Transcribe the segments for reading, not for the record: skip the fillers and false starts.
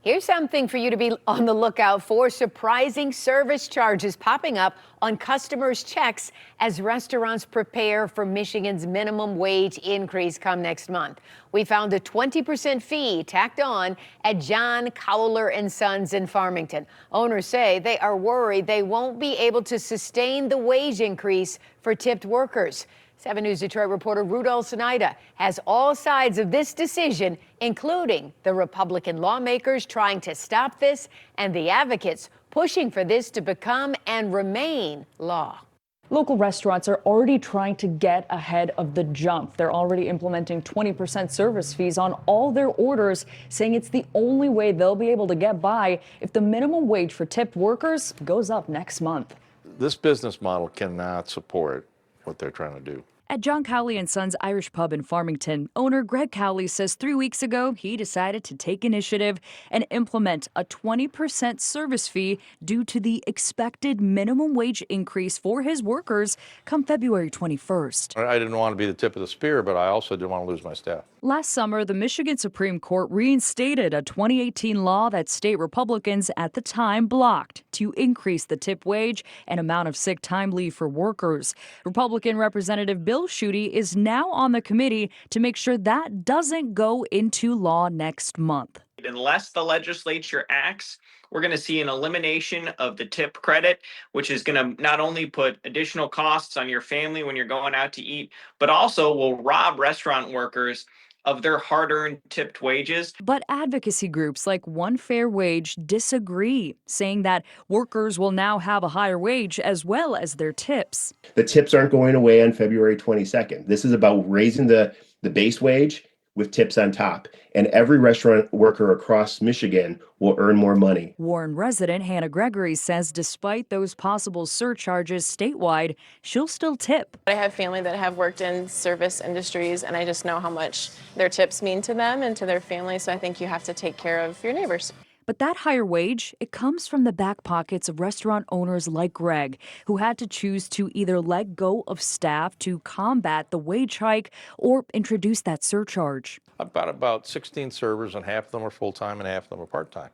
Here's something for you to be on the lookout for. Surprising service charges popping up on customers' checks as restaurants prepare for Michigan's minimum wage increase come next month. We found a 20% fee tacked on at John Cowler and Sons in Farmington. Owners say they are worried they won't be able to sustain the wage increase for tipped workers. 7 News Detroit reporter Rudolph Snyder has all sides of this decision, including the Republican lawmakers trying to stop this and the advocates pushing for this to become and remain law. Local restaurants are already trying to get ahead of the jump. They're already implementing 20% service fees on all their orders, saying it's the only way they'll be able to get by if the minimum wage for tipped workers goes up next month. This business model cannot support what they're trying to do. At John Cowley and Sons Irish Pub in Farmington, owner Greg Cowley says 3 weeks ago he decided to take initiative and implement a 20% service fee due to the expected minimum wage increase for his workers come February 21st. I didn't want to be the tip of the spear, but I also didn't want to lose my staff. Last summer, the Michigan Supreme Court reinstated a 2018 law that state Republicans at the time blocked to increase the tip wage and amount of sick time leave for workers. Republican Representative Bill Schuette is now on the committee to make sure that doesn't go into law next month. Unless the legislature acts, we're going to see an elimination of the tip credit, which is going to not only put additional costs on your family when you're going out to eat, but also will rob restaurant workers of their hard-earned tipped wages. But advocacy groups like One Fair Wage disagree, saying that workers will now have a higher wage as well as their tips. The tips aren't going away on February 22nd. This is about raising the base wage with tips on top, and every restaurant worker across Michigan will earn more money. Warren resident Hannah Gregory says despite those possible surcharges statewide, she'll still tip. I have family that have worked in service industries, and I just know how much their tips mean to them and to their family, so I think you have to take care of your neighbors. But that higher wage, it comes from the back pockets of restaurant owners like Greg, who had to choose to either let go of staff to combat the wage hike or introduce that surcharge. I've got about 16 servers, and half of them are full-time and half of them are part-time.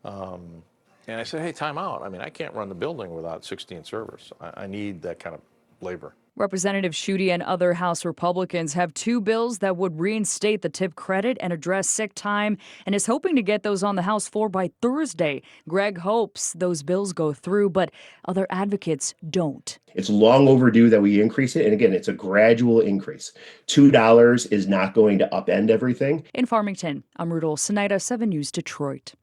And I said, hey, time out. I mean, I can't run the building without 16 servers. I need that kind of labor. Representative Schuette and other House Republicans have 2 bills that would reinstate the tip credit and address sick time, and is hoping to get those on the House floor by Thursday. Greg hopes those bills go through, but other advocates don't. It's long overdue that we increase it, and again, it's a gradual increase. $2 is not going to upend everything. In Farmington, I'm Rudolph Snyder, 7 News Detroit.